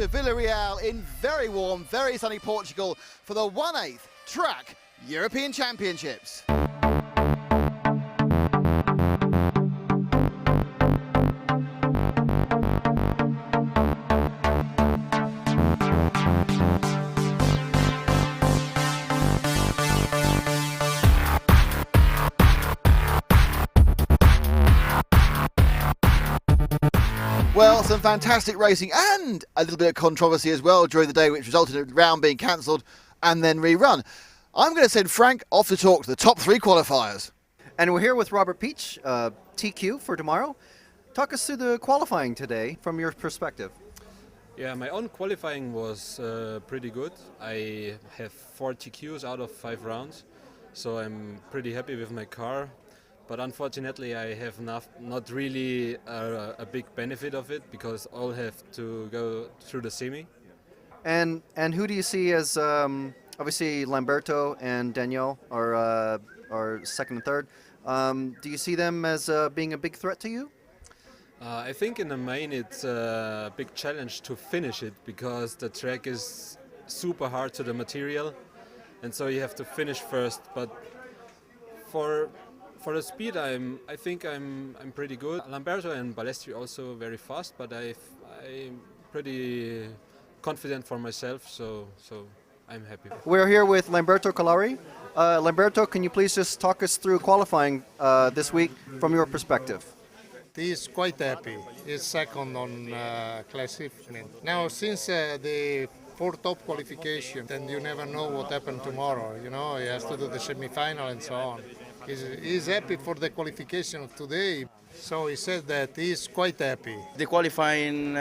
to Villarreal in very warm, very sunny Portugal for the 1/8 Track European Championships. Well, some fantastic racing and a little bit of controversy as well during the day, which resulted in a round being cancelled and then rerun. I'm going to send Frank off to talk to the top 3 qualifiers. And we're here with Robert Peach, TQ for tomorrow. Talk us through the qualifying today from your perspective. Yeah, my own qualifying was pretty good. I have 4 TQs out of 5 rounds, so I'm pretty happy with my car. But unfortunately, I have not really a big benefit of it because all have to go through the semi. And who do you see as obviously Lamberto and Daniel are second and third? Do you see them as being a big threat to you? I think in the main it's a big challenge to finish it because the track is super hard to the material, and so you have to finish first. But for the speed, I think I'm pretty good. Lamberto and Balestri also very fast, but I'm pretty confident for myself, so I'm happy. We're here with Lamberto Collari. Lamberto, can you please just talk us through qualifying this week from your perspective? He's quite happy. He's second on classification. Now, since the 4 top qualification, and you never know what happened tomorrow. You know, he has to do the semi-final and so on. He's happy for the qualification of today, so he said that he's quite happy. The qualifying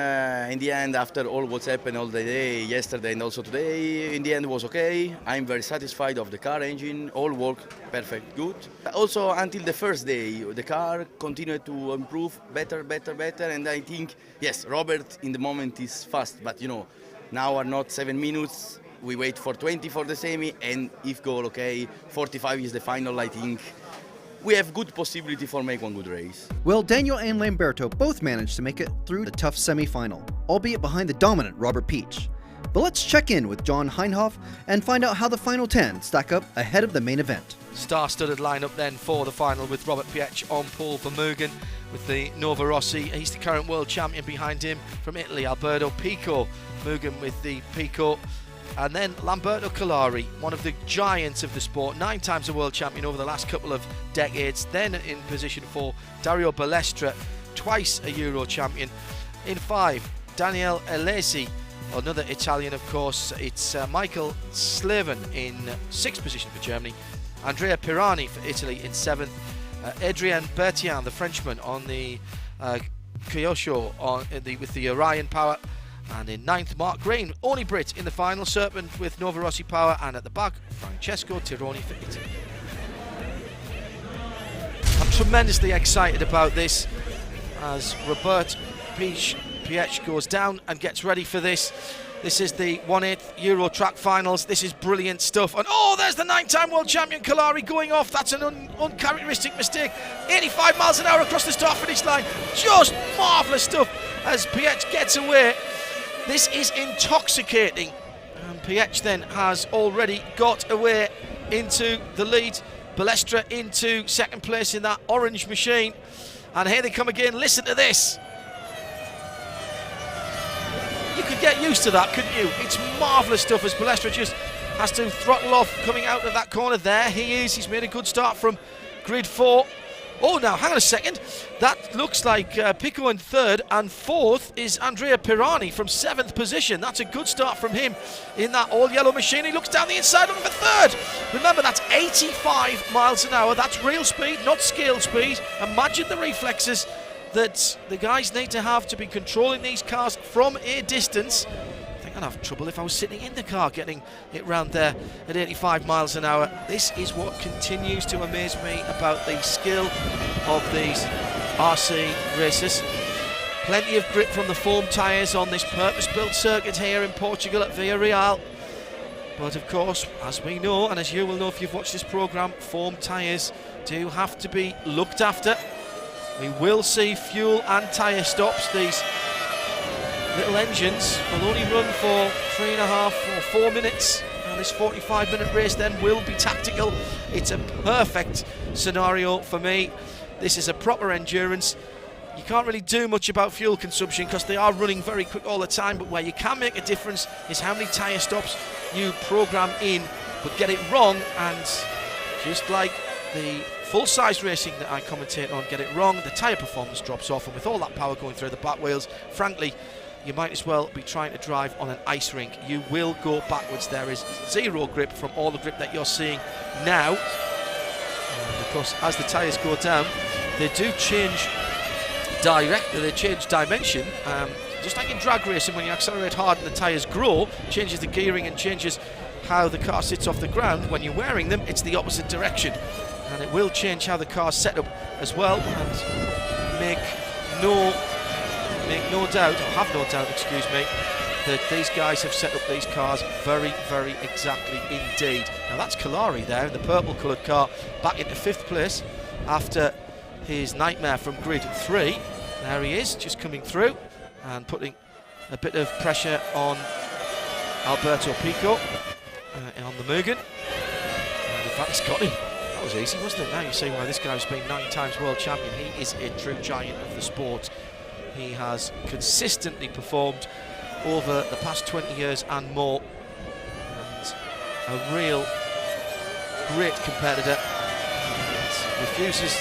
in the end, after all what's happened all the day, yesterday and also today, in the end was okay. I'm very satisfied of the car engine, all worked perfect, good. Also until the first day, the car continued to improve better, and I think, yes, Robert in the moment is fast, but you know, now are not 7 minutes. We wait for 20 for the semi, and if go okay, 45 is the final. I think we have good possibility for make one good race. Well, Daniel and Lamberto both managed to make it through the tough semi-final, albeit behind the dominant Robert Peach. But let's check in with John Heinhoff and find out how the final 10 stack up ahead of the main event. Star-studded lineup then for the final with Robert Piech on pole for Mugen with the Nova Rossi. He's the current world champion. Behind him from Italy, Alberto Pico. Mugen with the Pico. And then Lamberto Collari, one of the giants of the sport, 9 times a world champion over the last couple of decades. Then in position 4, Dario Balestra, twice a Euro champion. In 5, Daniel Alesi, another Italian of course. It's Michael Slaven in 6th position for Germany. Andrea Pirani for Italy in 7th. Adrien Berthian, the Frenchman, on the Kyosho with the Orion power. And in 9th, Mark Green, only Brit in the final, Serpent with Nova Rossi power, and at the back, Francesco Tironi for Italy. I'm tremendously excited about this as Robert Piech goes down and gets ready for this. This is the 1/8 Euro Track Finals. This is brilliant stuff. And oh, there's the 9-time world champion Collari going off. That's an uncharacteristic mistake. 85 miles an hour across the start-finish line. Just marvellous stuff as Piech gets away. This is intoxicating. And Piech then has already got away into the lead. Balestra into 2nd place in that orange machine. And here they come again. Listen to this. You could get used to that, couldn't you? It's marvellous stuff as Balestra just has to throttle off coming out of that corner. There he is. He's made a good start from grid 4. Oh, now, hang on a second. That looks like Pico in 3rd, and 4th is Andrea Pirani from 7th position. That's a good start from him in that all-yellow machine. He looks down the inside looking for 3rd. Remember, that's 85 miles an hour. That's real speed, not scale speed. Imagine the reflexes that the guys need to have to be controlling these cars from a distance. I think I'd have trouble if I was sitting in the car getting it round there at 85 miles an hour. This is what continues to amaze me about the skill of these RC racers. Plenty of grip from the foam tyres on this purpose-built circuit here in Portugal at Villarreal. But of course, as we know, and as you will know if you've watched this programme, foam tyres do have to be looked after. We will see fuel and tyre stops. These little engines will only run for 3.5 or 4 minutes. Now this 45-minute race then will be tactical. It's a perfect scenario for me. This is a proper endurance. You can't really do much about fuel consumption because they are running very quick all the time, but where you can make a difference is how many tyre stops you program in, but get it wrong, and just like the full-size racing that I commentate on, get it wrong, the tyre performance drops off, and with all that power going through the back wheels, frankly, you might as well be trying to drive on an ice rink. You will go backwards. There is zero grip from all the grip that you're seeing now. And of course, as the tyres go down, they do change they change dimension. Just like in drag racing, when you accelerate hard and the tyres grow, changes the gearing and changes how the car sits off the ground. When you're wearing them, it's the opposite direction, and it will change how the car's set up as well. And make no doubt, or have no doubt, excuse me, that these guys have set up these cars very, very exactly indeed. Now that's Kalari there in the purple coloured car, back into 5th place after his nightmare from grid 3. There he is, just coming through and putting a bit of pressure on Alberto Pico on the Mugen. And in fact, he's got him. That was easy, wasn't it? Now you see why this guy's been 9 times world champion. He is a true giant of the sport. He has consistently performed over the past 20 years and more. And a real great competitor. And refuses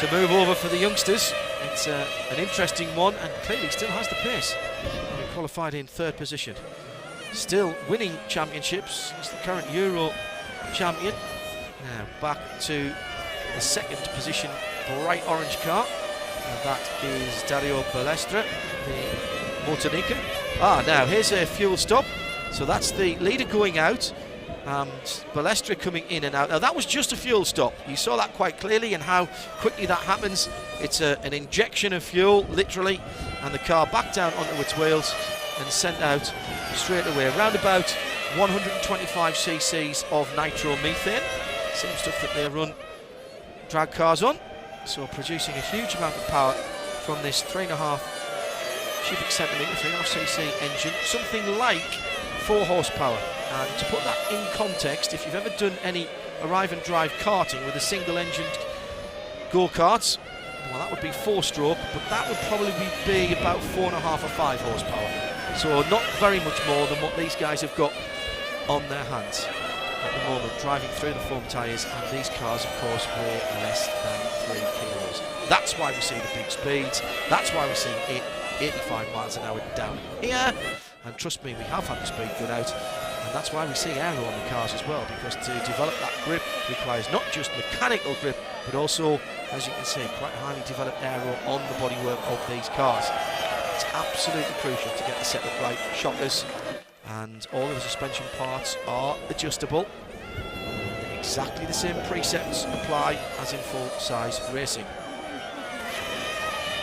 to move over for the youngsters. It's an interesting one, and clearly still has the pace. He qualified in 3rd position. Still winning championships. He's the current Euro champion. Now back to the 2nd position bright orange car. And that is Dario Balestra, the Martinica. Now here's a fuel stop. So that's the leader going out. Balestra coming in and out. Now that was just a fuel stop. You saw that quite clearly, and how quickly that happens. It's an injection of fuel, literally, and the car back down onto its wheels and sent out straight away. Around about 125 cc's of nitromethane. Same stuff that they run drag cars on. So producing a huge amount of power from this 3.5 cubic centimetre, 3.5 cc engine. Something like 4 horsepower. And to put that in context, if you've ever done any arrive and drive karting with a single engined go-karts, well, that would be 4-stroke, but that would probably be about 4.5 or 5 horsepower. So not very much more than what these guys have got on their hands at the moment, driving through the foam tyres, and these cars, of course, weigh less than 3 kilos. That's why we see the big speeds. That's why we see 85 miles an hour down here. And trust me, we have had the speed good out. And that's why we see aero on the cars as well, because to develop that grip requires not just mechanical grip, but also, as you can see, quite highly developed aero on the bodywork of these cars. It's absolutely crucial to get the setup right. Shockers and all of the suspension parts are adjustable. And exactly the same precepts apply as in full-size racing.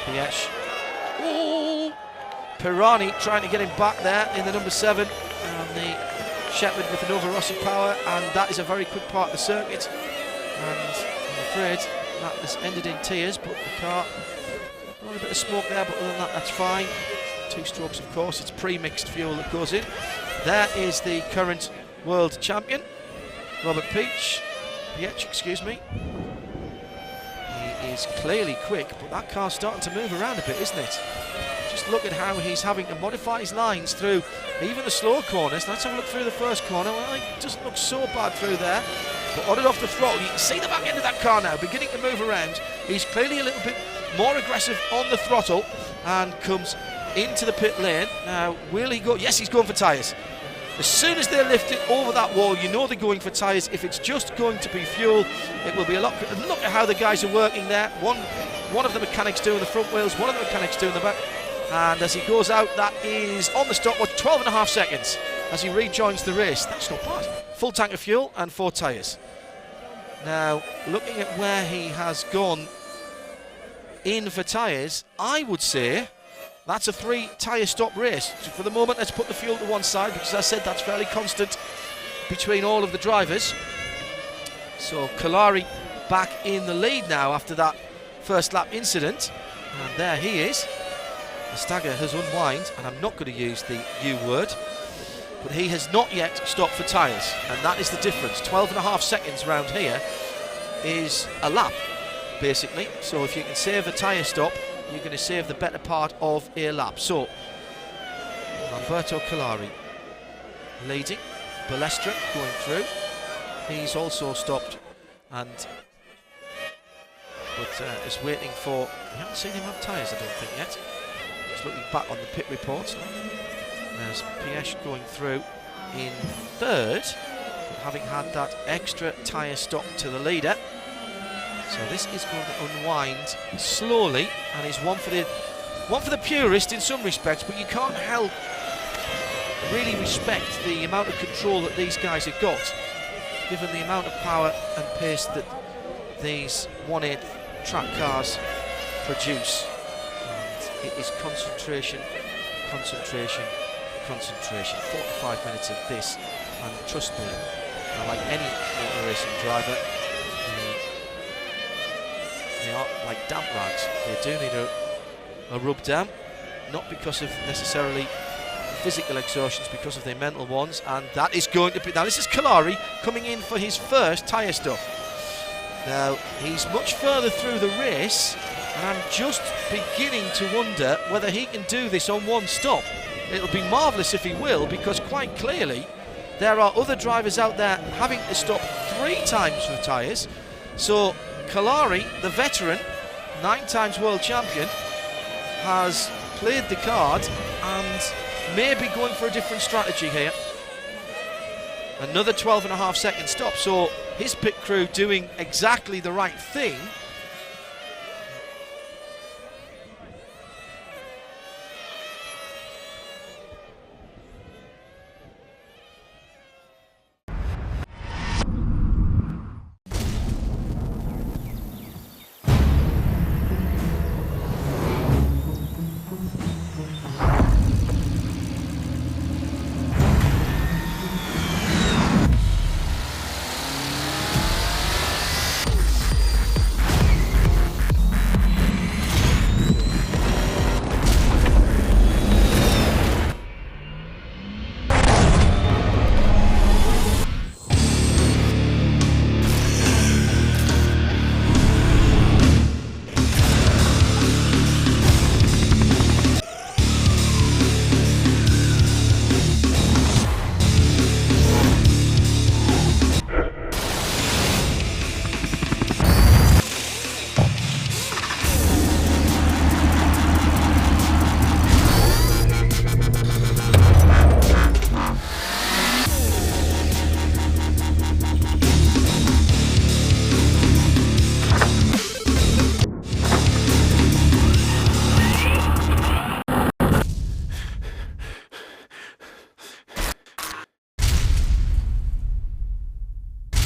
Piesh. Oh! Pirani trying to get him back there in the number 7. And the Shepherd with the Nova Rossi power, and that is a very quick part of the circuit, and I'm afraid that has ended in tears, but the car, a little bit of smoke there, but other than that, that's fine. 2 strokes, of course. It's pre-mixed fuel that goes in. There is the current world champion, Robert Piech, excuse me. He is clearly quick, but that car's starting to move around a bit, isn't it? Just look at how he's having to modify his lines through even the slow corners. Let's have a look through the first corner. Well, it doesn't look so bad through there, but on and off the throttle, you can see the back end of that car now beginning to move around. He's clearly a little bit more aggressive on the throttle and comes into the pit lane. Now, will he go? Yes, he's going for tyres. As soon as they lift it over that wall, you know they're going for tyres. If it's just going to be fuel, it will be a lot. Look at how the guys are working there. One of the mechanics doing the front wheels, one of the mechanics doing the back. And as he goes out, that is on the stopwatch, 12.5 seconds as he rejoins the race. That's not bad. Full tank of fuel and 4 tyres. Now, looking at where he has gone in for tyres, I would say that's a 3 tyre stop race. So for the moment, let's put the fuel to one side, because as I said, that's fairly constant between all of the drivers. So Kalari back in the lead now after that first lap incident. And there he is. The stagger has unwound, and I'm not going to use the U word, but he has not yet stopped for tyres, and that is the difference. 12.5 seconds round here is a lap, basically. So if you can save a tyre stop, you're going to save the better part of a lap. So Alberto Calari leading, Balestra going through. He's also stopped but is waiting for. We haven't seen him have tyres, I don't think yet. Just looking back on the pit report. There's Piech going through in third, but having had that extra tyre stop to the leader. So this is going to unwind slowly, and is one for the purist in some respects, but you can't help really respect the amount of control that these guys have got, given the amount of power and pace that these 1/8 track cars produce. And it is concentration, concentration, concentration. 45 minutes of this, and trust me, like any motor racing driver, they are like damp rags. They do need a rub down, not because of necessarily physical exhaustions, because of their mental ones, and that is going to be. Now this is Calari coming in for his first tyre stop. Now he's much further through the race, and I'm just beginning to wonder whether he can do this on one stop. It'll be marvellous if he will, because quite clearly there are other drivers out there having to stop 3 times for tyres. So Calari, the veteran, 9 times world champion, has played the card and may be going for a different strategy here. Another 12.5 second stop, so his pit crew doing exactly the right thing.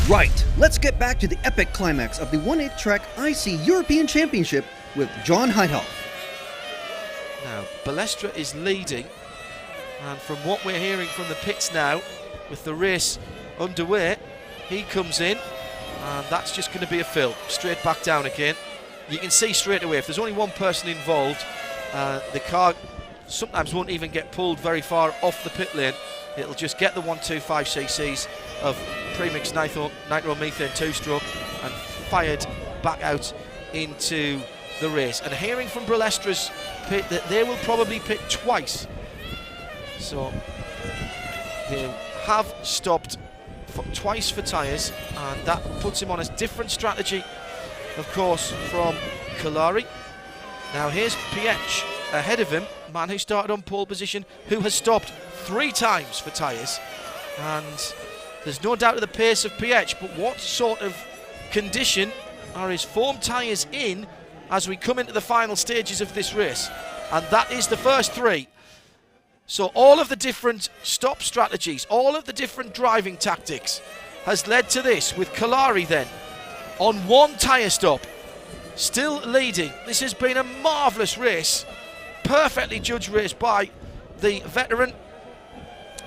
Right, let's get back to the epic climax of the 1/8 track IC European Championship with John Heithoff. Now, Balestra is leading, and from what we're hearing from the pits now, with the race underway, he comes in, and that's just going to be a fill, straight back down again. You can see straight away, if there's only one person involved, the car sometimes won't even get pulled very far off the pit lane. It'll just get the 125 cc's of premixed nitromethane 2-stroke and fired back out into the race. And hearing from Balestra's pit that they will probably pit twice. So they have stopped twice for tyres, and that puts him on a different strategy, of course, from Calari. Now here's Piech ahead of him, man who started on pole position, who has stopped 3 times for tyres. And there's no doubt of the pace of Piech, but what sort of condition are his foam tyres in as we come into the final stages of this race? And that is the first 3. So all of the different stop strategies, all of the different driving tactics has led to this, with Calari then on 1 tyre stop, still leading. This has been a marvellous race, perfectly judged race by the veteran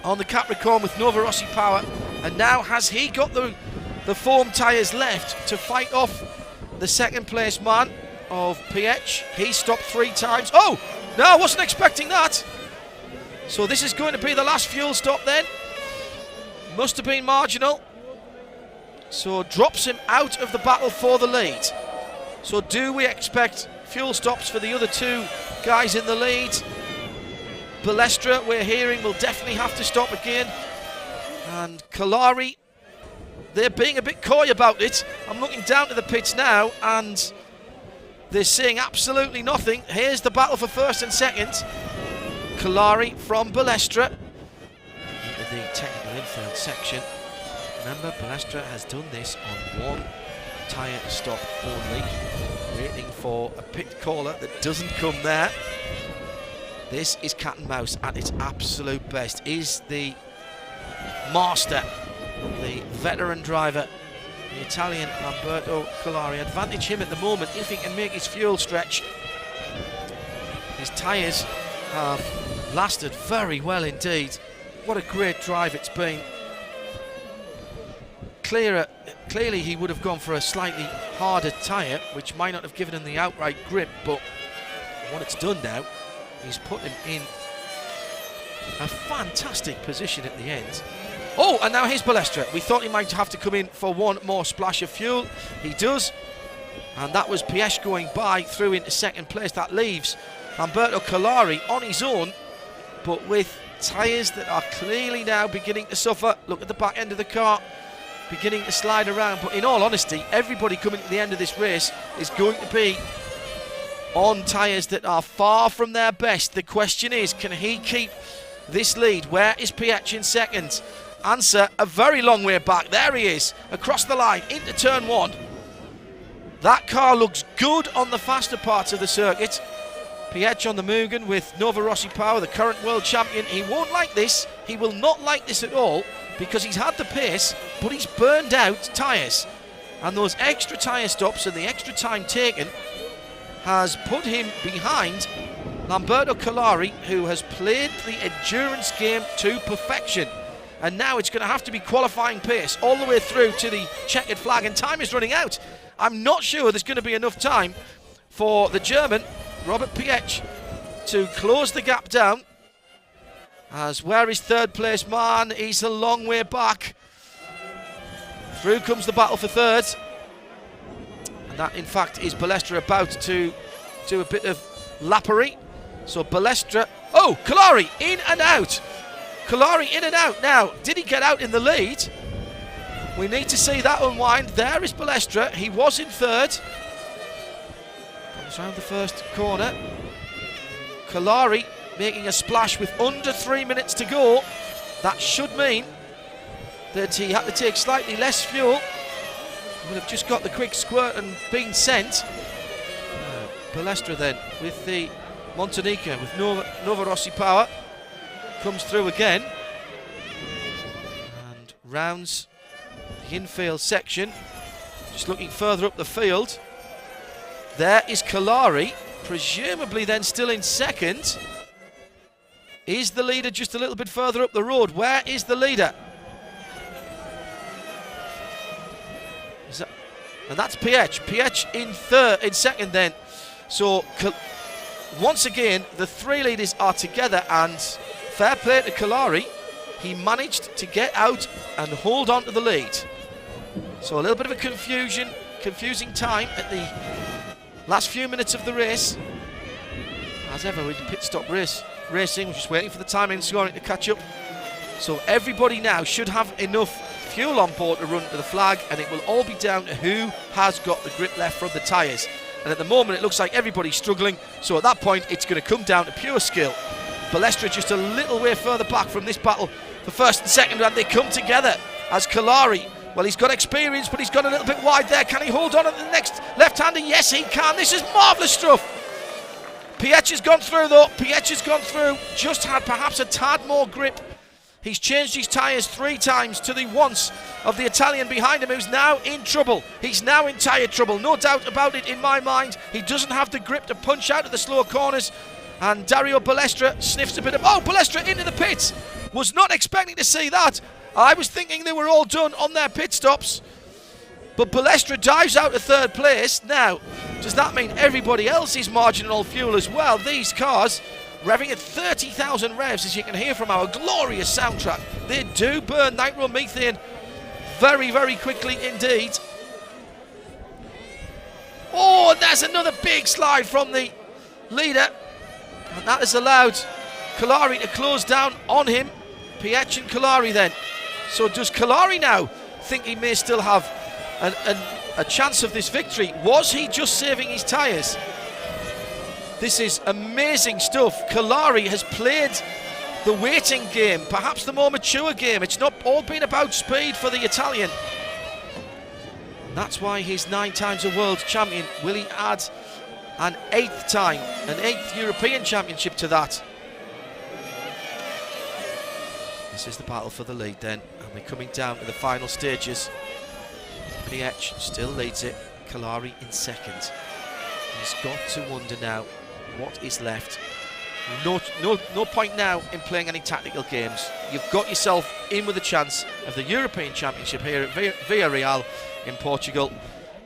on the Capricorn with Nova Rossi power. And now has he got the foam tyres left to fight off the second place man of Piech? He stopped 3 times. Oh, No, I wasn't expecting that. So this is going to be the last fuel stop then. Must have been marginal. So drops him out of the battle for the lead. So do we expect fuel stops for the other two guys in the lead? Balestra, we're hearing, will definitely have to stop again. And Kalari, they're being a bit coy about it. I'm looking down to the pits now and they're saying absolutely nothing. Here's the battle for first and second. Kalari from Balestra into the technical infield section. Remember, Balestra has done this on one tyre stop only, waiting for a pit caller that doesn't come there. This is cat and mouse at its absolute best. Is the master, the veteran driver, the Italian Lamberto Kalari. Advantage him at the moment if he can make his fuel stretch. His tyres have lasted very well indeed. What a great drive it's been. Clearly he would have gone for a slightly harder tyre, which might not have given him the outright grip, but what it's done now, he's put him in a fantastic position at the end. Oh, and now here's Balestra. We thought he might have to come in for one more splash of fuel. He does. And that was Piech going by through into second place. That leaves Lamberto Kalari on his own, but with tyres that are clearly now beginning to suffer. Look at the back end of the car, beginning to slide around. But in all honesty, everybody coming to the end of this race is going to be on tyres that are far from their best. The question is, can he keep this lead? Where is Piech in second? Answer, a very long way back. There he is, across the line, into turn one. That car looks good on the faster parts of the circuit. Piech on the Mugen with Nova Rossi Power, the current world champion. He won't like this. He will not like this at all, because he's had the pace, but he's burned out tyres. And those extra tyre stops and the extra time taken has put him behind Lamberto Kalari, who has played the endurance game to perfection. And now it's going to have to be qualifying pace all the way through to the checkered flag, and time is running out. I'm not sure there's going to be enough time for the German, Robert Piech, to close the gap down. As where is third place man? He's a long way back. Through comes the battle for third. And that, in fact, is Balestra about to do a bit of lappery. So Balestra, oh, Kalari in and out. Kalari in and out. Now, did he get out in the lead? We need to see that unwind. There is Balestra. He was in third. Comes round the first corner. Kalari making a splash with under 3 minutes to go. That should mean that he had to take slightly less fuel. He would have just got the quick squirt and been sent. Balestra then with the Montanica with Nova Rossi Power comes through again and rounds the infield section, just looking further up the field. There is Kalari, presumably then still in second. Is the leader just a little bit further up the road? Where is the leader? And that's Piech. Piech in second then. So once again, the three leaders are together, and fair play to Kalari. He managed to get out and hold on to the lead. So a little bit of a confusing time at the last few minutes of the race. As ever with the pit stop racing, we're just waiting for the timing scoring to catch up. So everybody now should have enough fuel on board to run to the flag, and it will all be down to who has got the grip left from the tyres. And at the moment it looks like everybody's struggling, so at that point it's going to come down to pure skill. Balestra just a little way further back from this battle for first and second, and they come together as Kalari, well, he's got experience, but he's got a little bit wide there. Can he hold on at the next left-hander? Yes, he can. This is marvellous stuff. Piech has gone through, though. Piech has gone through, just had perhaps a tad more grip. He's changed his tyres 3 times to the once of the Italian behind him, who's now in trouble. He's now in tyre trouble, no doubt about it in my mind. He doesn't have the grip to punch out of the slow corners. And Dario Balestra sniffs a bit of... Oh, Balestra into the pits. Was not expecting to see that. I was thinking they were all done on their pit stops. But Balestra dives out to third place. Now, does that mean everybody else is marginal fuel as well? These cars revving at 30,000 revs, as you can hear from our glorious soundtrack. They do burn nitromethane very, very quickly indeed. Oh, and there's another big slide from the leader. And that has allowed Kalari to close down on him. Piech and Kalari then. So does Kalari now think he may still have a chance of this victory? Was he just saving his tyres? This is amazing stuff. Kalari has played the waiting game, perhaps the more mature game. It's not all been about speed for the Italian. That's why he's 9 times a world champion. Will he add an 8th time, an 8th European championship to that? This is the battle for the lead then, and we're coming down to the final stages. Piech still leads it, Kalari in second. He's got to wonder now what is left. No point now in playing any tactical games. You've got yourself in with a chance of the European Championship here at Villarreal in Portugal,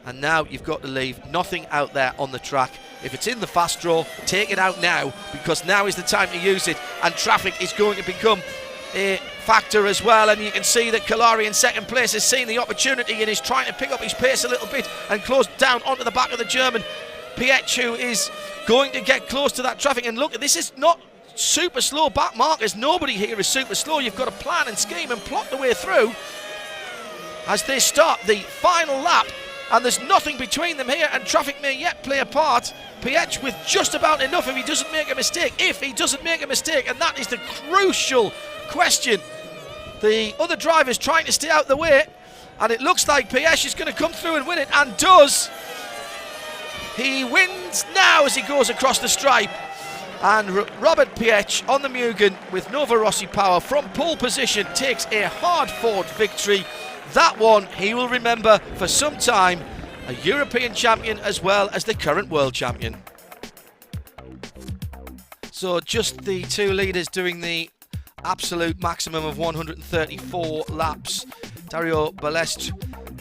and now you've got to leave nothing out there on the track. If it's in the fast draw, take it out now, because now is the time to use it, and traffic is going to become a factor as well. And you can see that Kalari in second place has seen the opportunity and is trying to pick up his pace a little bit and close down onto the back of the German. Piech, who is going to get close to that traffic, and look, this is not super slow back markers. Nobody here is super slow. You've got to plan and scheme and plot the way through as they start the final lap, and there's nothing between them here, and traffic may yet play a part. Piech with just about enough if he doesn't make a mistake. If he doesn't make a mistake, and that is the crucial question. The other driver's trying to stay out the way, and it looks like Piech is going to come through and win it, and does. He wins now as he goes across the stripe, and Robert Piech on the Mugen with Nova Rossi power from pole position takes a hard-fought victory. That one he will remember for some time, a European champion as well as the current world champion. So just the two leaders doing the absolute maximum of 134 laps. Dario Balestra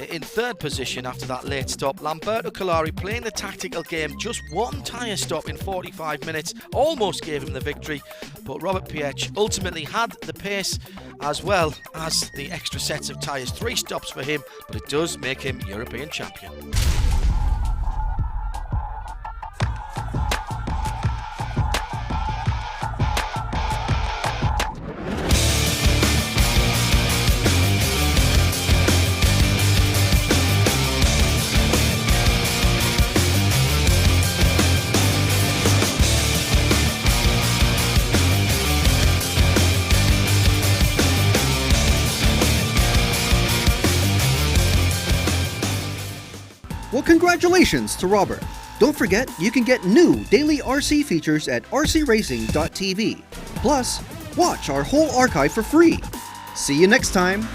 in third position after that late stop. Lamberto Kalari playing the tactical game, just one tyre stop in 45 minutes, almost gave him the victory, but Robert Piech ultimately had the pace as well as the extra sets of tyres. 3 stops for him, but it does make him European champion. Well, congratulations to Robert. Don't forget, you can get new daily RC features at rcracing.tv. Plus, watch our whole archive for free. See you next time.